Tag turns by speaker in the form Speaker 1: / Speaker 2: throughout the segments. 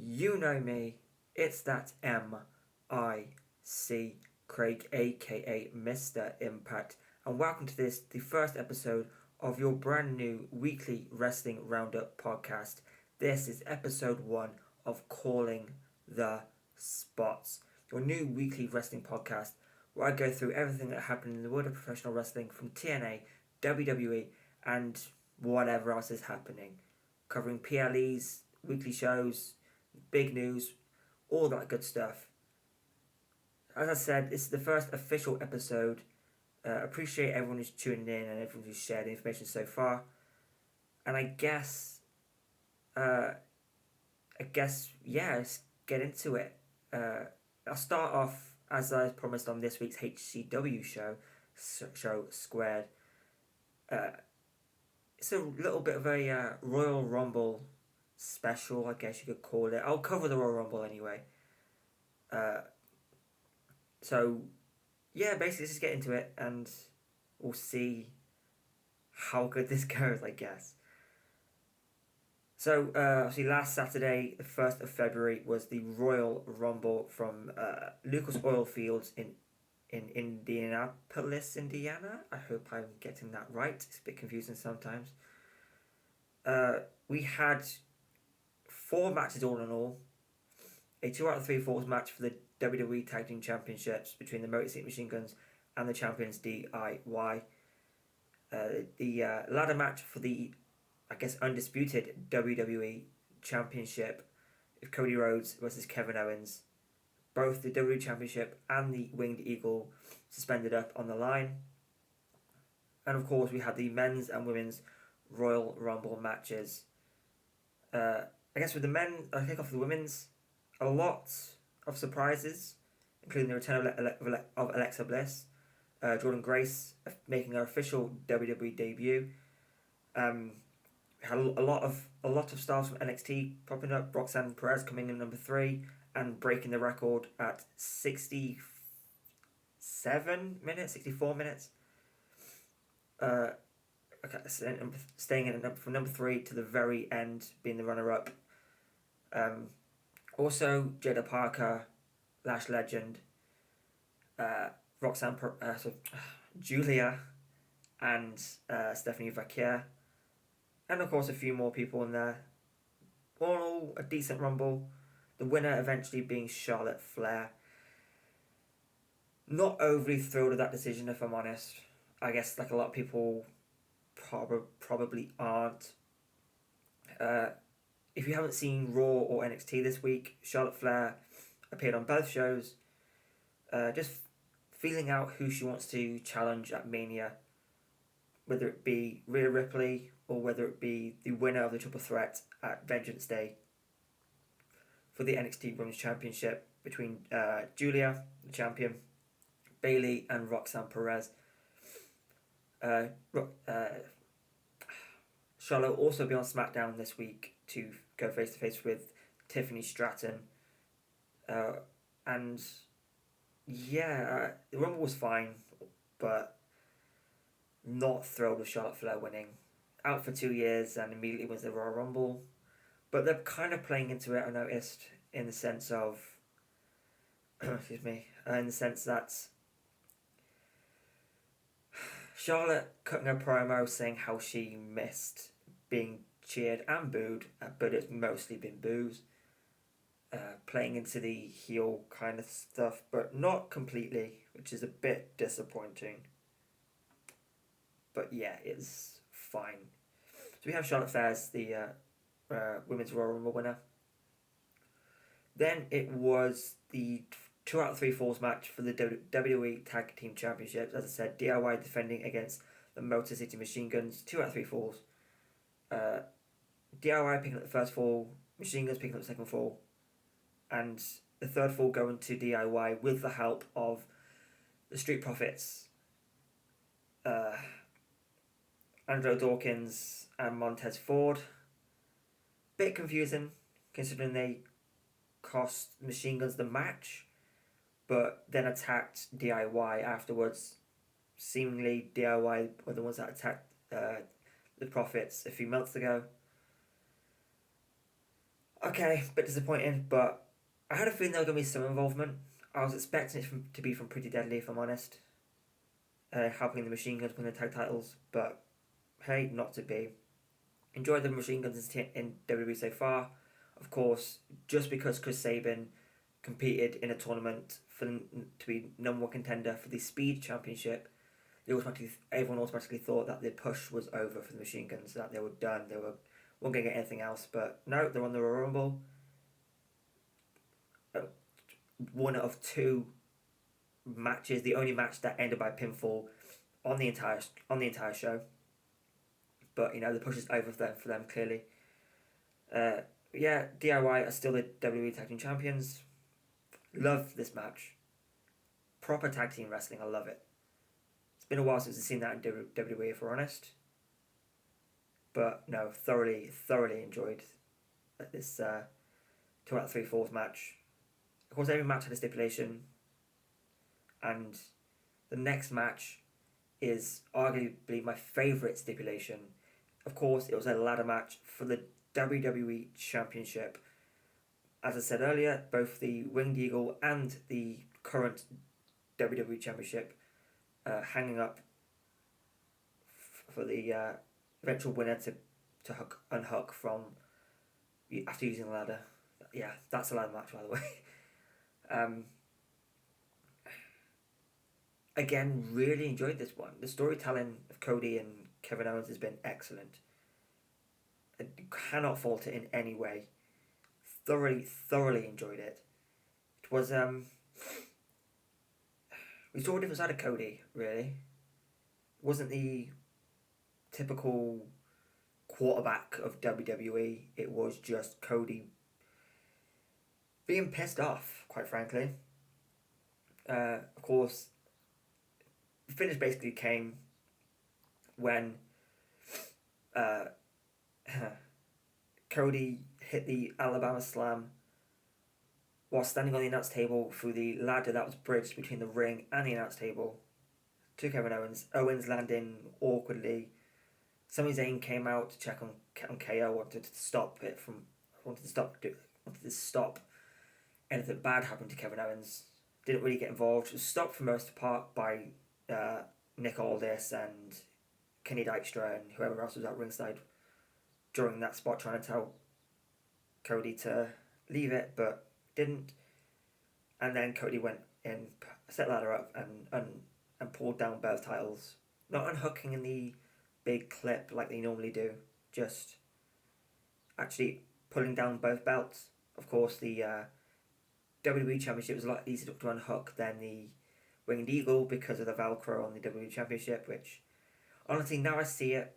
Speaker 1: You know me, it's that M.I.C. Craig, aka Mr. Impact, and welcome to the first episode of your brand new weekly Wrestling Roundup podcast. This is episode 1 of Calling the Spots, your new weekly wrestling podcast where I go through everything that happened in the world of professional wrestling from TNA, WWE, and whatever else is happening, covering PLEs, weekly shows, big news, all that good stuff. As I said, this is the first official episode. Appreciate everyone who's tuning in and everyone who's shared the information so far. And uh, yeah, let's get into it. I'll start off as I promised on this week's HCW show Squared. Uh, it's a little bit of a Royal Rumble special, I guess you could call it. I'll cover the Royal Rumble anyway. Uh, so, yeah, basically let's just get into it and we'll see how good this goes, I guess. So, obviously, last Saturday, the 1st of February, was the Royal Rumble from Lucas Oil Fields in Indianapolis, Indiana. I hope I'm getting that right. It's a bit confusing sometimes. We had 4 matches all in all. A 2 out of 3 falls match for the WWE Tag Team Championships between the Motor City Machine Guns and the champions DIY. The ladder match for the, I guess, undisputed WWE Championship of Cody Rhodes versus Kevin Owens. Both the WWE Championship and the Winged Eagle suspended up on the line. And of course, we had the men's and women's Royal Rumble matches. I guess with the men, I'll kick off with the women's. A lot of surprises, including the return of Alexa Bliss, Jordan Grace making her official WWE debut. Had a lot of stars from NXT popping up. Roxanne Perez coming in number 3 and breaking the record at 67 minutes, 64 minutes. Staying in from number 3 to the very end, being the runner up. Also, Jada Parker, Lash Legend, Julia, and Stephanie Vaquer, and of course a few more people in there. All in all, a decent rumble. The winner eventually being Charlotte Flair. Not overly thrilled with that decision, if I'm honest. I guess like a lot of people probably aren't. If you haven't seen Raw or NXT this week, Charlotte Flair appeared on both shows, just feeling out who she wants to challenge at Mania, whether it be Rhea Ripley or whether it be the winner of the Triple Threat at Vengeance Day for the NXT Women's Championship between Julia, the champion, Bayley, and Roxanne Perez. Charlotte will also be on SmackDown this week to go face to face with Tiffany Stratton. And yeah, the Rumble was fine, but not thrilled with Charlotte Flair winning. Out for 2 years and immediately wins the Royal Rumble. But they're kind of playing into it, I noticed, in the sense of, excuse me, in the sense that Charlotte cutting a promo saying how she missed being cheered and booed, but it's mostly been boos. Playing into the heel kind of stuff, but not completely, which is a bit disappointing. But yeah, it's fine. So we have Charlotte Flair as the Women's Royal Rumble winner. Then it was the 2 out of 3 falls match for the WWE Tag Team Championships. As I said, DIY defending against the Motor City Machine Guns. 2 out of 3 falls. DIY picking up the first fall. Machine Guns picking up the second fall. And the third fall going to DIY with the help of the Street Profits. Andrew Dawkins and Montez Ford. Bit confusing considering they cost Machine Guns the match, but then attacked DIY afterwards. Seemingly DIY were the ones that attacked the Profits a few months ago. Okay, a bit disappointing, but I had a feeling there was going to be some involvement. I was expecting to be from Pretty Deadly, if I'm honest, helping the Machine Guns win the tag titles, but hey, not to be. Enjoyed the Machine Guns in WWE so far. Of course, just because Chris Sabin competed in a tournament to be number one contender for the Speed Championship, everyone automatically thought that the push was over for the Machine Guns, that they were done, weren't going to get anything else. But no, they're on the Royal Rumble. Uh, One of two matches, the only match that ended by pinfall on the entire show. But the push is over for them clearly. Uh, yeah, DIY are still the WWE Tag Team Champions. Love this match. Proper tag team wrestling. I love it. It's been a while since I've seen that in WWE, if we're honest. But no, thoroughly enjoyed this 2 out of 3 falls match. Of course, every match had a stipulation, and the next match is arguably my favourite stipulation. Of course, it was a ladder match for the WWE Championship. As I said earlier, both the Winged Eagle and the current WWE Championship hanging up for the eventual winner to unhook from after using the ladder. Yeah, that's a ladder match, by the way. Um, Again, really enjoyed this one. The storytelling of Cody and Kevin Owens has been excellent. I cannot fault it in any way. Thoroughly enjoyed it. It was we saw a different side of Cody, really. It wasn't the typical quarterback of WWE. It was just Cody being pissed off, quite frankly. Of course, the finish basically came when uh, Cody hit the Alabama Slam while standing on the announce table through the ladder that was bridged between the ring and the announce table to Kevin Owens. Owens landing awkwardly. Sami Zayn came out to check on KO, wanted to stop anything bad happened to Kevin Owens. Didn't really get involved. It was stopped for most part by Nick Aldis and Kenny Dykstra and whoever else was at ringside during that spot, trying to tell Cody to leave it, but didn't. And then Cody went in, set ladder up, and pulled down both titles. Not unhooking in the big clip like they normally do, just actually pulling down both belts. Of course, the WWE Championship was a lot easier to unhook than the Winged Eagle because of the Velcro on the WWE Championship, which honestly, now I see it,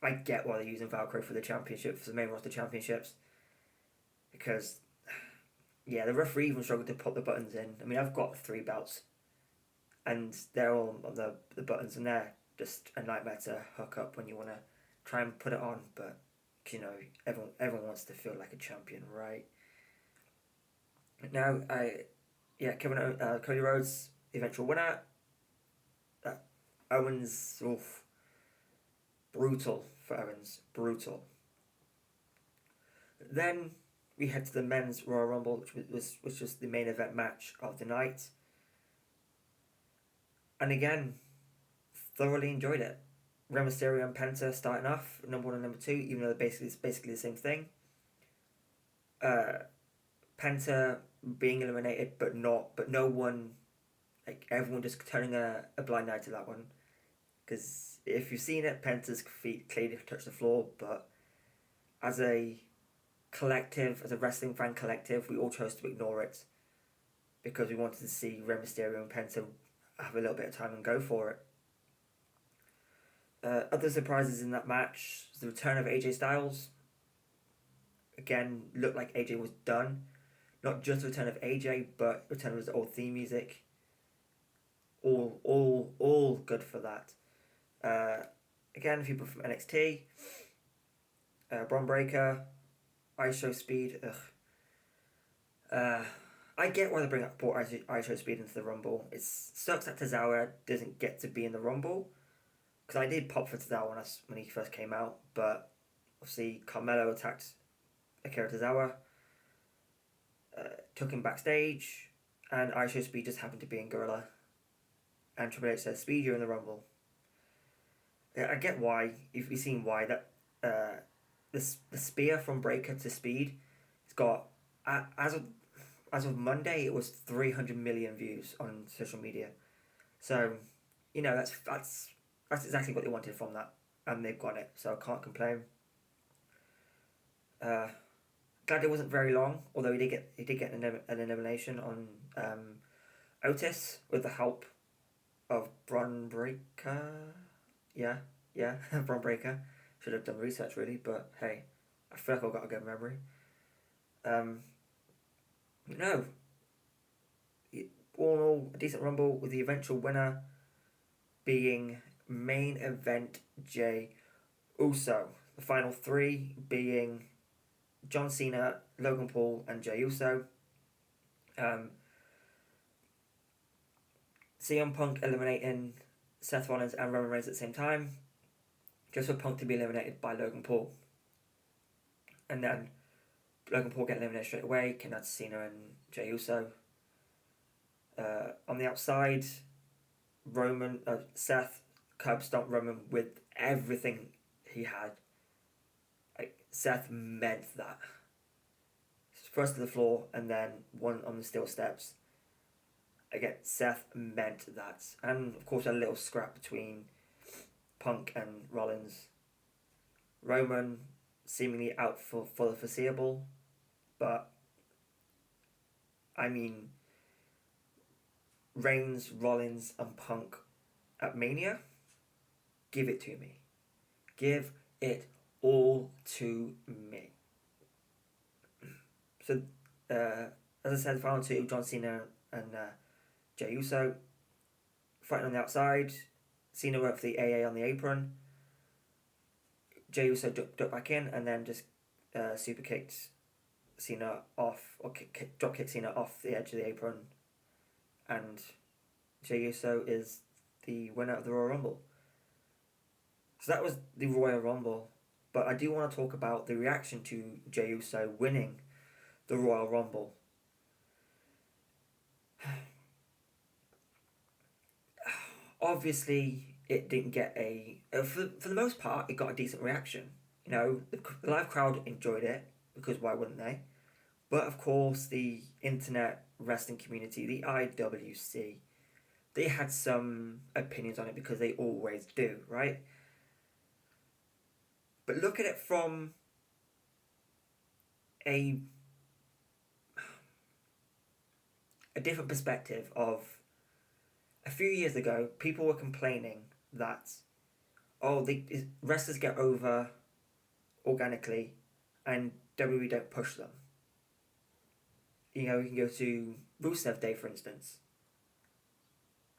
Speaker 1: I get why they're using Velcro for the championship, for the main roster championships, because yeah, the referee even struggled to put the buttons in. I mean, I've got 3 belts, and they're all on the buttons, and they're just a nightmare to hook up when you want to try and put it on. But everyone wants to feel like a champion, right? Now, Cody Rhodes, the eventual winner. Owens, brutal for Owens, brutal. Then we head to the men's Royal Rumble, which was the main event match of the night. And again, thoroughly enjoyed it. Rey Mysterio and Penta starting off number 1 and number 2, even though it's basically the same thing. Penta being eliminated, but no one, like everyone just turning a blind eye to that one. Because if you've seen it, Penta's feet clearly touched the floor, but as a collective, as a wrestling fan collective, we all chose to ignore it because we wanted to see Rey Mysterio and Penta have a little bit of time and go for it. Other surprises in that match was the return of AJ Styles. Again, looked like AJ was done. Not just the return of AJ, but return of his old theme music. All good for that. Again, people from NXT. Braun Breaker, ISO Speed. I get why they brought ISO Speed into the Rumble. It sucks that Tozawa doesn't get to be in the Rumble, because I did pop for Tozawa when he first came out, but obviously Carmelo attacked Akira Tozawa, took him backstage, and Aisho's speed just happened to be in Gorilla. And Triple H says, "Speed, you're in the Rumble." I get why. You've seen why that the spear from Breaker to Speed, it's got as of Monday it was 300 million views on social media. So, that's exactly what they wanted from that, and they've got it. So I can't complain. Glad it wasn't very long, although he did get an elimination on Otis with the help of Braun Breaker. Yeah, Braun Breaker. Should have done research really, but hey, I feel like I've got a good memory. No, all in all, a decent Rumble with the eventual winner being main event Jey Uso. The final three being John Cena, Logan Paul, and Jey Uso. CM Punk eliminating Seth Rollins and Roman Reigns at the same time, just for Punk to be eliminated by Logan Paul. And then Logan Paul getting eliminated straight away, came down to Cena and Jey Uso. On the outside, Seth curb stomped Roman with everything he had. Seth meant that. First to the floor and then one on the steel steps. Again, Seth meant that. And of course a little scrap between Punk and Rollins. Roman seemingly out for the foreseeable, but I mean, Reigns, Rollins and Punk at Mania, give it to me. Give it all to me. So, as I said, the final two, John Cena and Jey Uso, fighting on the outside. Cena went for the AA on the apron. Jey Uso ducked back in and then just super kicked Cena off, or drop kicked Cena off the edge of the apron. And Jey Uso is the winner of the Royal Rumble. So that was the Royal Rumble. But I do want to talk about the reaction to Jey Uso winning the Royal Rumble. Obviously, it didn't get for the most part, it got a decent reaction. The live crowd enjoyed it, because why wouldn't they? But of course, the internet wrestling community, the IWC, they had some opinions on it, because they always do, right? But look at it from a different perspective of a few years ago, people were complaining that, wrestlers get over organically and WWE don't push them. You can go to Rusev Day, for instance.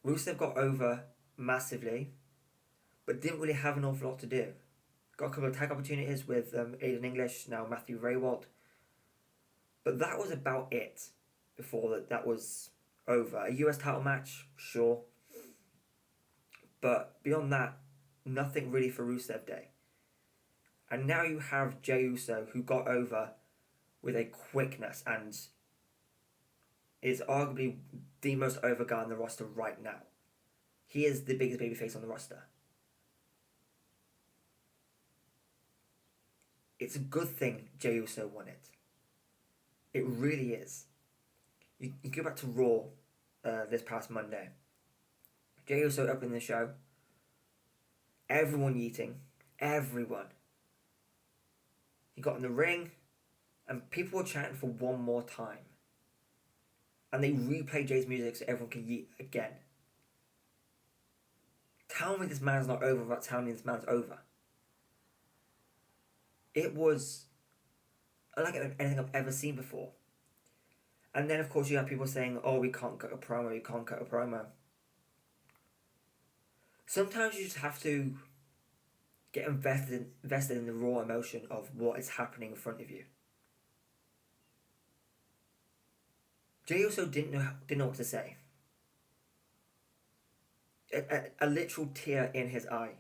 Speaker 1: Rusev got over massively, but didn't really have an awful lot to do. Got a couple of tag opportunities with Aiden English, now Matthew Raywalt. But that was about it before that was over. A US title match, sure. But beyond that, nothing really for Rusev Day. And now you have Jey Uso, who got over with a quickness and is arguably the most over guy on the roster right now. He is the biggest babyface on the roster. It's a good thing Jey Uso won it. It really is. You go back to Raw this past Monday. Jey Uso opened the show. Everyone yeeting. Everyone. He got in the ring and people were chanting for one more time. And they replayed Jey's music so everyone can yeet again. Tell me this man's not over without telling me this man's over. It was unlike anything I've ever seen before. And then, of course, you have people saying, we can't cut a promo. Sometimes you just have to get invested in the raw emotion of what is happening in front of you. Jey Uso didn't know what to say. A literal tear in his eye.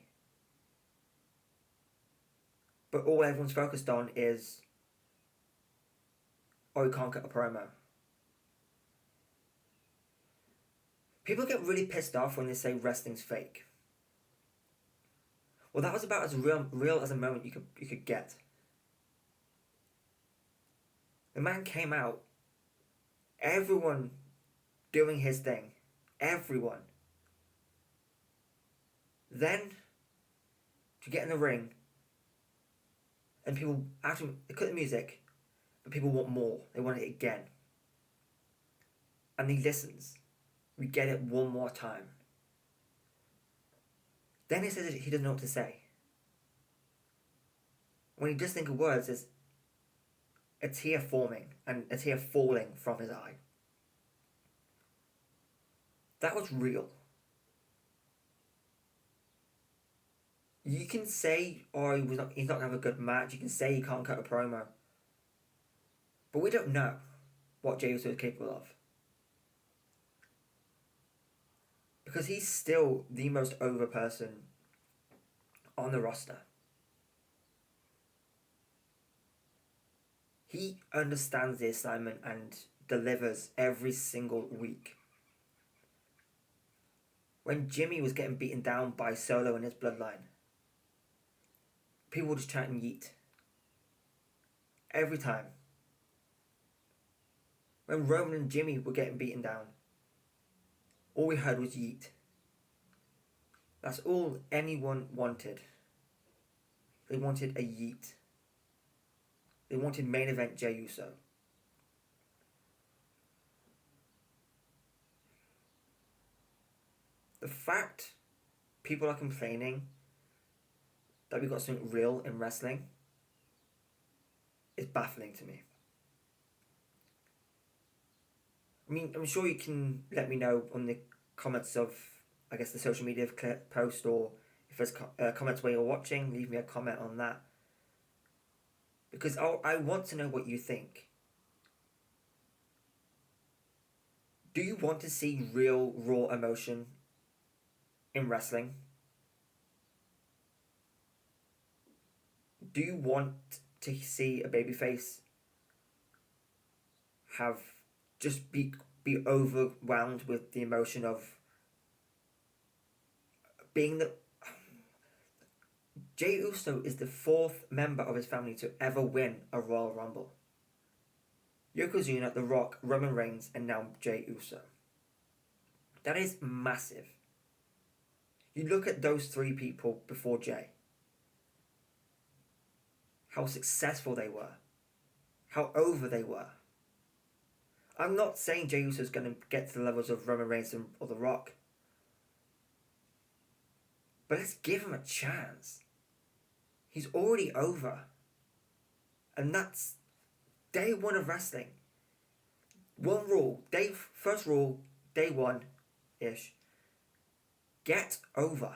Speaker 1: But all everyone's focused on is or he can't cut a promo. People get really pissed off when they say wrestling's fake. Well, that was about as real as a moment you could get. The man came out, everyone doing his thing, everyone. Then to get in the ring, and people actually they cut the music, but people want more. They want it again, and he listens. We get it one more time. Then he says he doesn't know what to say. When he does think of words, there's a tear forming and a tear falling from his eye. That was real. You can say, oh, he's not going to have a good match. You can say he can't cut a promo. But we don't know what Jey Uso is capable of. Because he's still the most over person on the roster. He understands the assignment and delivers every single week. When Jimmy was getting beaten down by Solo and his bloodline, people were just chanting yeet. Every time. When Roman and Jimmy were getting beaten down, all we heard was yeet. That's all anyone wanted. They wanted a yeet. They wanted main event Jey Uso. The fact people are complaining that we got something real in wrestling is baffling to me. I mean, I'm sure you can let me know on the comments of, I guess, the social media post, or if there's comments where you're watching, leave me a comment on that. Because I want to know what you think. Do you want to see real, raw emotion in wrestling? Do you want to see a babyface have just be overwhelmed with the emotion of being the... Jey Uso is the 4th member of his family to ever win a Royal Rumble. Yokozuna, The Rock, Roman Reigns, and now Jey Uso. That is massive. You look at those 3 people before Jey. How successful they were. How over they were. I'm not saying Jey Uso is going to get to the levels of Roman Reigns or The Rock. But let's give him a chance. He's already over. And that's day 1 of wrestling. One rule. First rule, day 1-ish. Get over.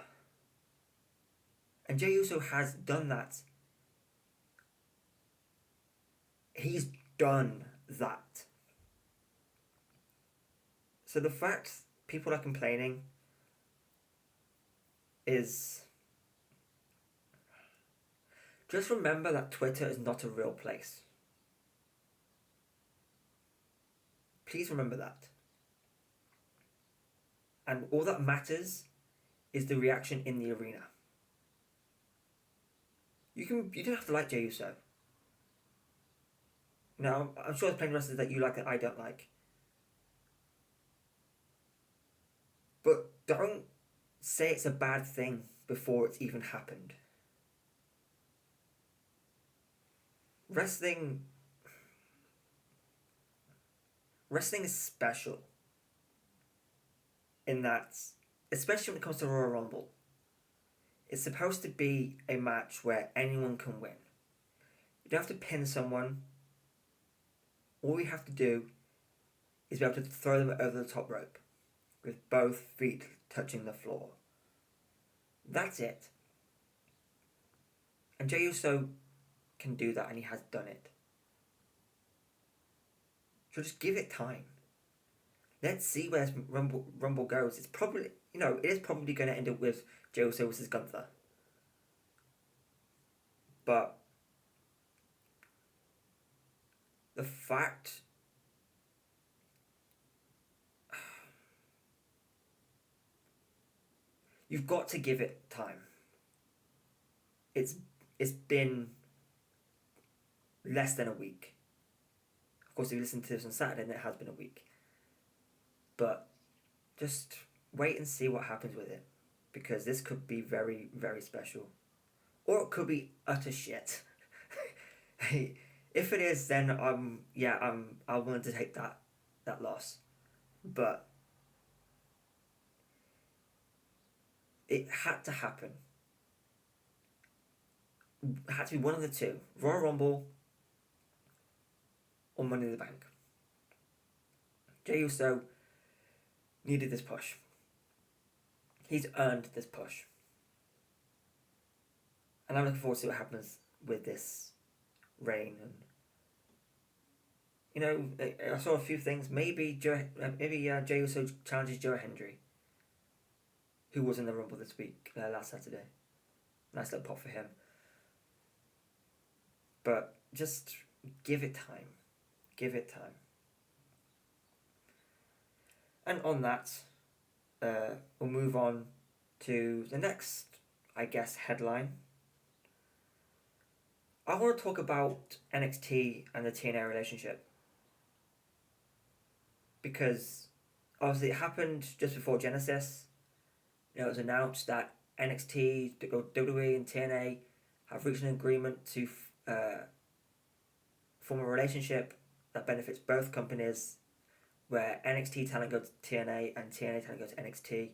Speaker 1: And Jey Uso has done that. He's done that. So the fact people are complaining is... Just remember that Twitter is not a real place. Please remember that. And all that matters is the reaction in the arena. You don't have to like Jey Uso. Now, I'm sure there's plenty of wrestlers that you like that I don't like. But don't say it's a bad thing before it's even happened. Wrestling is special. In that, especially when it comes to Royal Rumble, it's supposed to be a match where anyone can win. You don't have to pin someone. All you have to do is be able to throw them over the top rope with both feet touching the floor. That's it. And Jey Uso can do that, and he has done it. So just give it time. Let's see where this Rumble goes. It's probably, it is probably going to end up with Jey Uso versus Gunther. But the fact you've got to give it time. It's it's been less than a week. Of course, if you listen to this on Saturday, then it has been a week. But just wait and see what happens with it, because this could be very, very special, or it could be utter shit. If it is, then I'm willing to take that loss. But it had to happen. It had to be one of the two: Royal Rumble or Money in the Bank. Jey Uso needed this push. He's earned this push. And I'm looking forward to see what happens with this reign. And you know, I saw a few things. Maybe Jey Uso challenges Joe Hendry, who was in the Rumble this week, last Saturday. Nice little pop for him. But just give it time. Give it time. And on that, we'll move on to the next, I guess, headline. I want to talk about NXT and the TNA relationship. Because obviously it happened just before Genesis. You know, it was announced that NXT, WWE, and TNA have reached an agreement to form a relationship that benefits both companies, where NXT talent goes to TNA and TNA talent goes to NXT,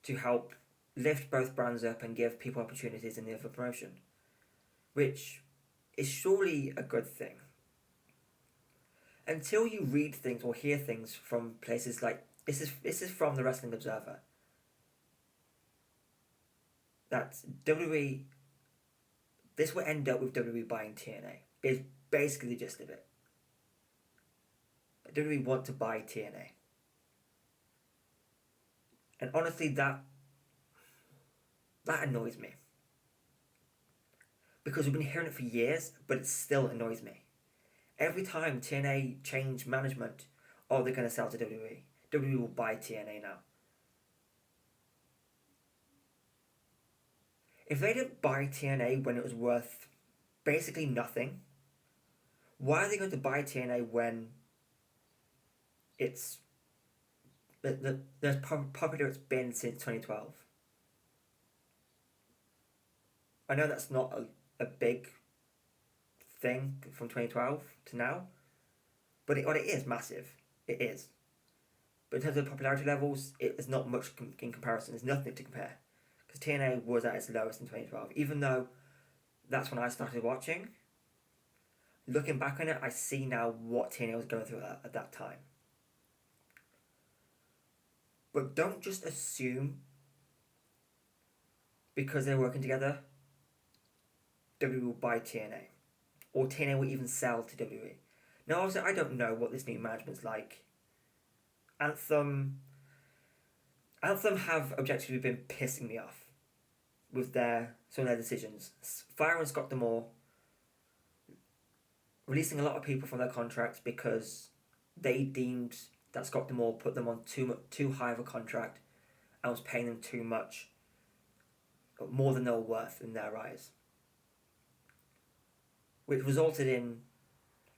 Speaker 1: to help lift both brands up and give people opportunities in the other promotion, which is surely a good thing. Until you read things or hear things from places like this is from the Wrestling Observer, that WWE, this will end up with WWE buying TNA. Is basically the gist of it. WWE want to buy TNA. And honestly, that annoys me. Because we've been hearing it for years, but it still annoys me. Every time TNA change management, oh, they're going to sell to WWE. WWE will buy TNA now. If they didn't buy TNA when it was worth basically nothing, why are they going to buy TNA when it's the popular it's been since 2012? I know that's not a big thing from 2012 to now, but it is massive. It is. But in terms of popularity levels, it is not much in comparison. There's nothing to compare. Because TNA was at its lowest in 2012. Even though that's when I started watching, looking back on it, I see now what TNA was going through at that time. But don't just assume because they're working together, WWE will buy TNA. Or TNA will even sell to WWE. Now, obviously, I don't know what this new management's like. Anthem have objectively been pissing me off with some of their decisions. Firing Scott D'Amore, releasing a lot of people from their contracts because they deemed that Scott D'Amore put them on too high of a contract and was paying them too much, more than they were worth in their eyes. Which resulted in,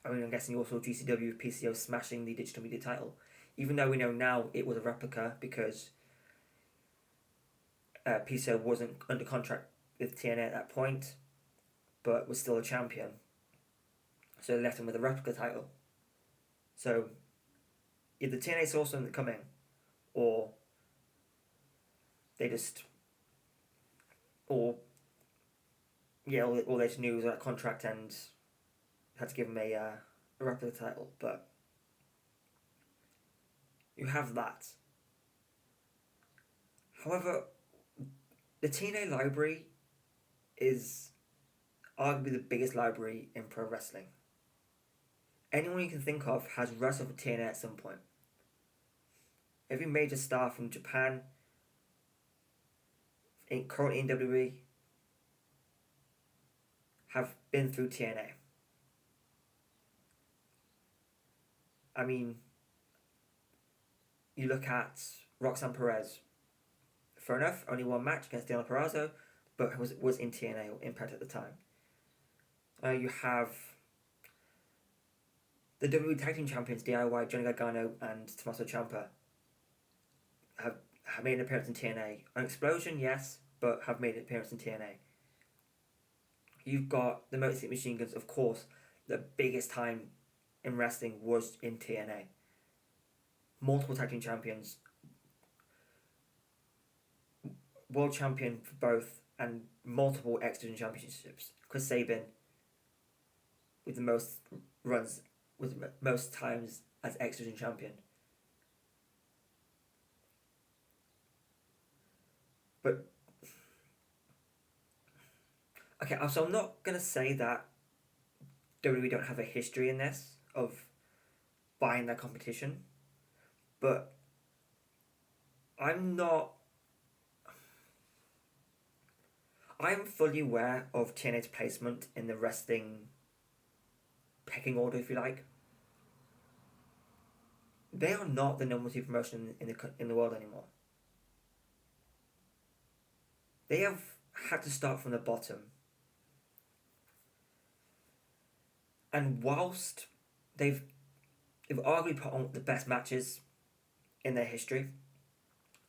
Speaker 1: I'm guessing you also GCW PCO smashing the digital media title, even though we know now it was a replica because PCO wasn't under contract with TNA at that point, but was still a champion. So they left him with a replica title. So either TNA saw something coming, or they just, or they just knew it was that contract and had to give him a replica title. But you have that. However, the TNA library is arguably the biggest library in pro wrestling. Anyone you can think of has wrestled for TNA at some point. Every major star from Japan, currently in WWE, have been through TNA. I mean, you look at Roxanne Perez. Fair enough, only one match against Diana Perazzo, but was in TNA or Impact at the time. You have the WWE Tag Team Champions DIY, Johnny Gargano and Tommaso Ciampa have made an appearance in TNA. An Explosion, yes, but have made an appearance in TNA. You've got the Motor City Machine Guns, of course. The biggest time in wrestling was in TNA. Multiple tag team champions, world champion for both, and multiple X Division championships. Chris Sabin, with the most runs, with the most times as X Division champion. But okay, so I'm not gonna say that WWE don't have a history in this of buying their competition, but I'm fully aware of TNA's placement in the wrestling pecking order, if you like. They are not the number 2 promotion in the world anymore. They have had to start from the bottom. And whilst they've arguably put on the best matches in their history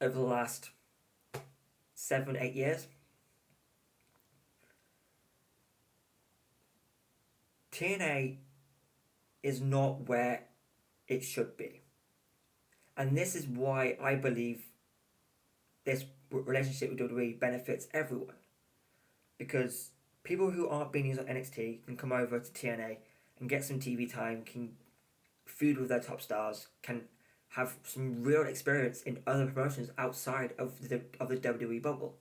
Speaker 1: over the last 7-8 years, TNA is not where it should be. And this is why I believe this relationship with WWE benefits everyone. Because people who aren't being used on NXT can come over to TNA and get some TV time, can feud with their top stars, can have some real experience in other promotions outside of the WWE bubble.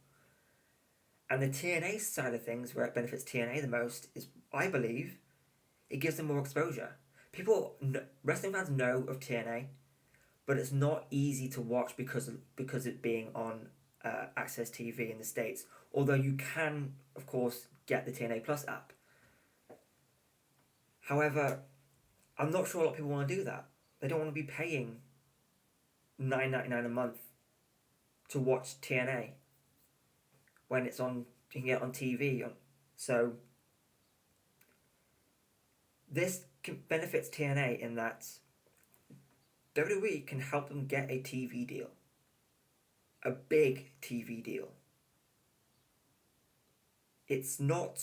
Speaker 1: And the TNA side of things, where it benefits TNA the most, is, I believe, it gives them more exposure. Wrestling fans know of TNA, but it's not easy to watch because it being on Access TV in the States. Although you can, of course, get the TNA Plus app. However, I'm not sure a lot of people want to do that. They don't want to be paying $9.99 a month to watch TNA when it's on. You can get it on TV. So this benefits TNA in that WWE can help them get a TV deal, a big TV deal. It's not.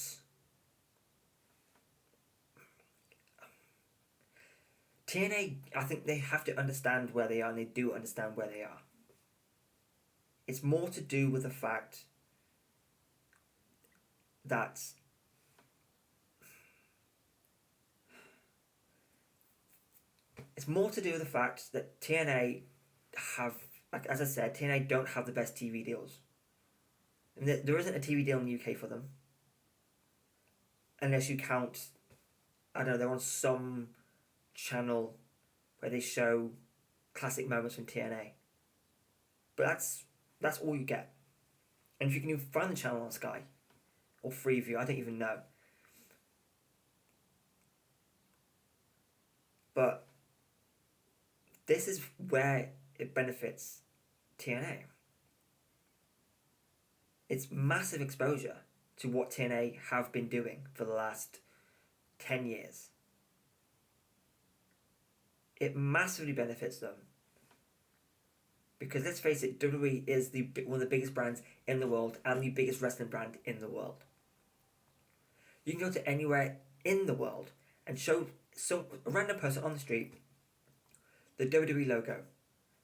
Speaker 1: TNA, I think they have to understand where they are, and they do understand where they are. It's more to do with the fact that TNA have, like as I said, TNA don't have the best TV deals. And there isn't a TV deal in the UK for them, unless you count, I don't know, they're on some channel where they show classic moments from TNA. But that's all you get. And if you can even find the channel on Sky or Freeview, I don't even know. But this is where it benefits TNA. It's massive exposure to what TNA have been doing for the last 10 years. It massively benefits them. Because let's face it, WWE is one of the biggest brands in the world and the biggest wrestling brand in the world. You can go to anywhere in the world and show a random person on the street the WWE logo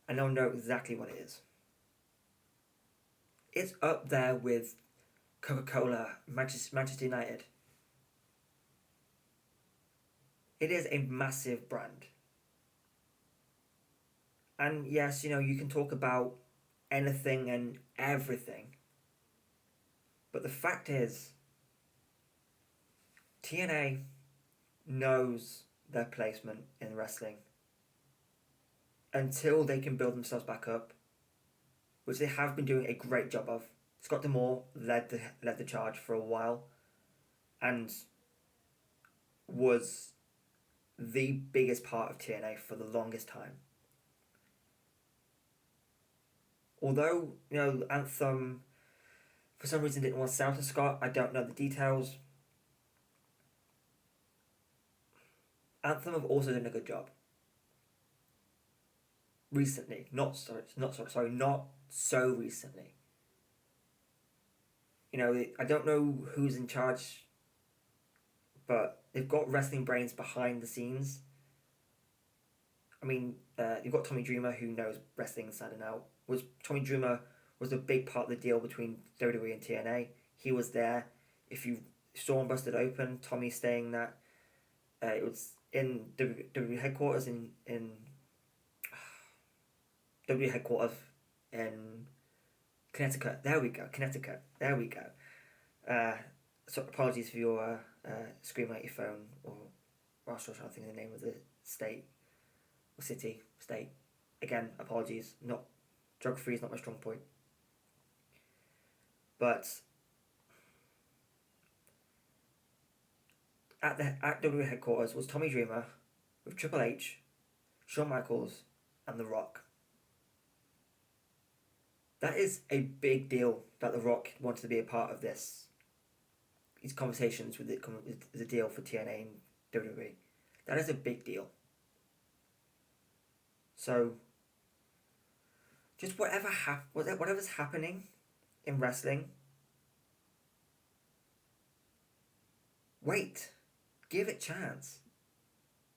Speaker 1: and they'll know exactly what it is. It's up there with Coca-Cola, Manchester United. It is a massive brand. And yes, you can talk about anything and everything. But the fact is, TNA knows their placement in wrestling until they can build themselves back up, which they have been doing a great job of. Scott D'Amore led the charge for a while and was the biggest part of TNA for the longest time. Although, Anthem for some reason didn't want to sell to Scott, I don't know the details. Anthem have also done a good job. Recently. Not so recently. I don't know who's in charge, but they've got wrestling brains behind the scenes. I mean, you've got Tommy Dreamer, who knows wrestling inside and out. Tommy Dreamer was a big part of the deal between WWE and TNA. He was there. If you saw him busted open, Tommy saying that it was in WWE headquarters in WWE headquarters in Connecticut. There we go, Connecticut. There we go. So apologies for your screaming at your phone, or I'm still trying to think of the name of the state or city, state. Again, apologies. Not geography is not my strong point. But at WWE headquarters was Tommy Dreamer with Triple H, Shawn Michaels, and The Rock. That is a big deal that The Rock wanted to be a part of these conversations with the deal for TNA and WWE. That is a big deal. So, just whatever's happening in wrestling, wait, give it a chance.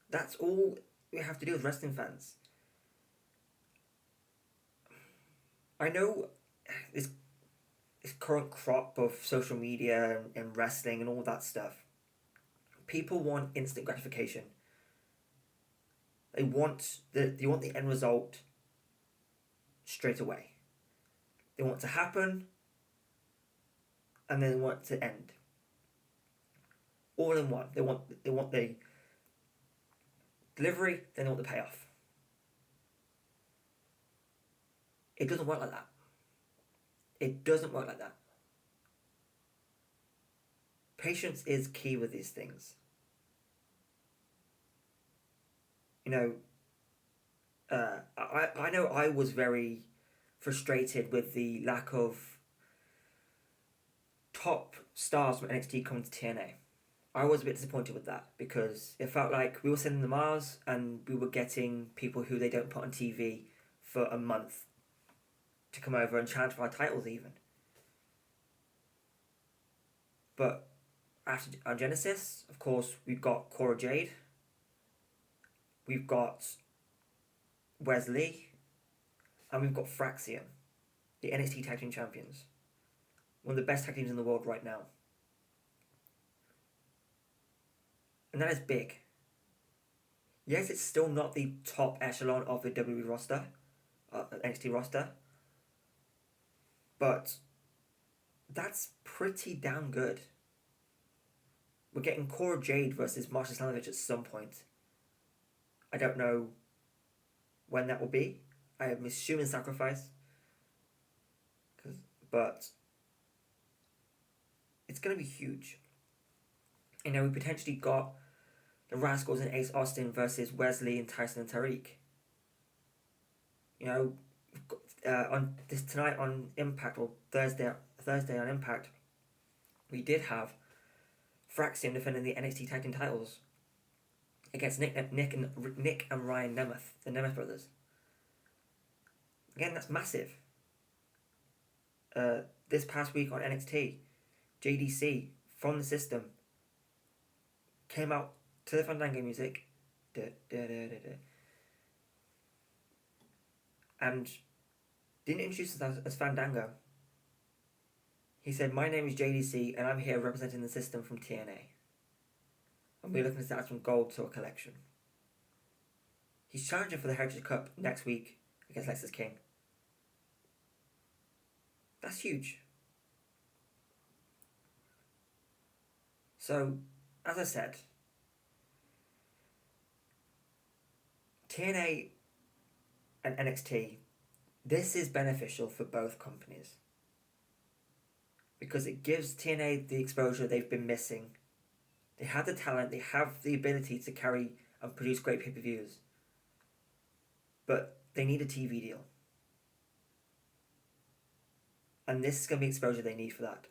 Speaker 1: That's all we have to do as wrestling fans. I know this current crop of social media and wrestling and all that stuff. People want instant gratification. They want the end result straight away. They want it to happen, and then they want it to end. All in one. They want the delivery, then they want the payoff. It doesn't work like that. It doesn't work like that. Patience is key with these things. I know I was very frustrated with the lack of top stars from NXT coming to TNA. I was a bit disappointed with that because it felt like we were sending the Mars and we were getting people who they don't put on TV for a month to come over and challenge for our titles even. But after our Genesis, of course, we've got Cora Jade. We've got Wesley. And we've got Fraxium, the NXT Tag Team Champions. One of the best tag teams in the world right now. And that is big. Yes, it's still not the top echelon of the WWE roster, NXT roster. But that's pretty damn good. We're getting Cora Jade versus Marsha Slamovich at some point. I don't know when that will be. I am assuming Sacrifice. But it's going to be huge. We potentially got the Rascals and Ace Austin versus Wesley and Tyson and Tariq. On tonight on Impact, or Thursday on Impact, we did have Fraxium defending the NXT Tag Team titles against Nick and Ryan Nemeth, the Nemeth brothers. Again, that's massive. This past week on NXT, JDC from the system came out to the Fandango music, and didn't introduce us as Fandango. He said, "My name is JDC and I'm here representing the system from TNA. And we're looking to start from gold to a collection." He's challenging for the Heritage Cup next week against Lexus King. That's huge. So, as I said, TNA and NXT, this is beneficial for both companies. Because it gives TNA the exposure they've been missing. They have the talent, they have the ability to carry and produce great pay-per-views. But they need a TV deal. And this is going to be exposure they need for that.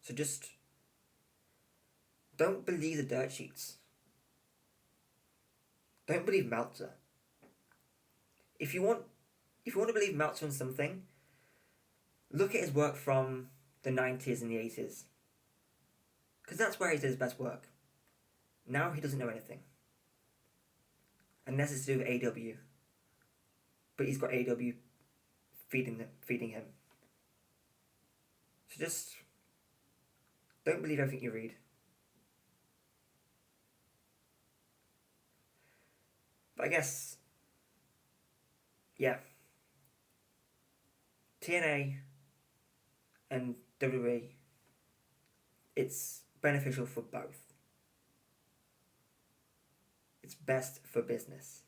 Speaker 1: So just don't believe the dirt sheets. Don't believe Meltzer. If you want to believe Meltzer on something, look at his work from the 90s and the 80s. Because that's where he did his best work. Now he doesn't know anything. Unless it's to do with AW. But he's got AW feeding him. So just don't believe everything you read. But I guess, yeah, TNA and WWE, it's beneficial for both. It's best for business.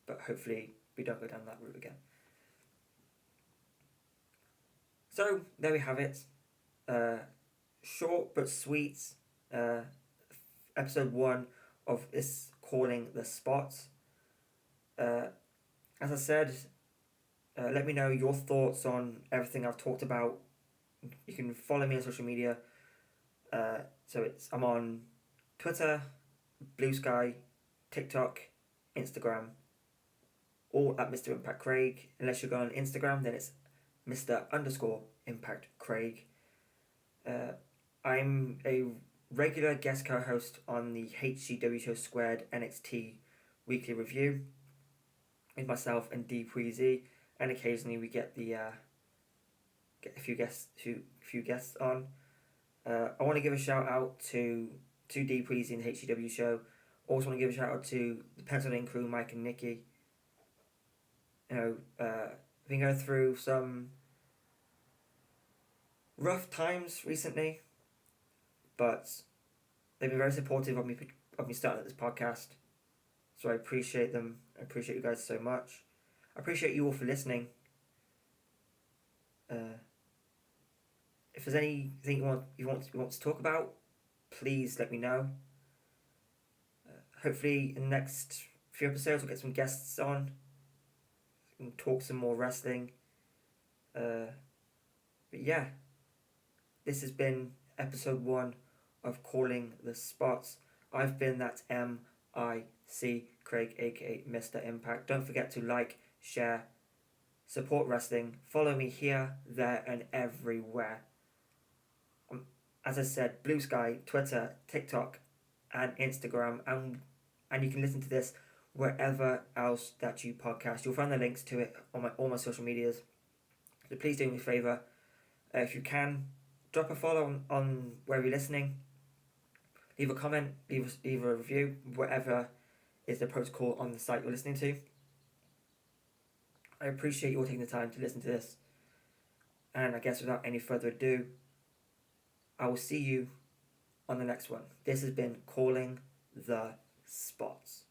Speaker 1: But hopefully we don't go down that route again. So there we have it. Short but sweet. Episode 1 of this calling the spots. As I said, let me know your thoughts on everything I've talked about. You can follow me on social media. I'm on Twitter, Blue Sky, TikTok, Instagram, all at Mr. Impact Craig. Unless you're going on Instagram, then it's Mr._Impact Craig. I'm a regular guest co-host on the HCW Show Squared NXT Weekly Review with myself and D Preezy, and occasionally we get a few guests on. I want to give a shout out to D Preezy and the HCW Show. Also want to give a shout out to the Pennsylvania crew, Mike and Nikki. I've been going through some rough times recently, but they've been very supportive of me starting this podcast. So I appreciate them. I appreciate you guys so much. I appreciate you all for listening. If there's anything you want to talk about, please let me know. Hopefully in the next few episodes we'll get some guests on and talk some more wrestling. But yeah, this has been episode 1 of Calling the Spots. I've been that M.I.C. Craig, aka Mr. Impact. Don't forget to like, share, support wrestling. Follow me here, there, and everywhere. As I said, Blue Sky, Twitter, TikTok, and Instagram, and you can listen to this wherever else that you podcast. You'll find the links to it on all my social medias. So please do me a favour, if you can, drop a follow on wherever you're listening. Leave a comment, leave a review, whatever is the protocol on the site you're listening to. I appreciate you all taking the time to listen to this. And I guess without any further ado, I will see you on the next one. This has been Calling the Spots.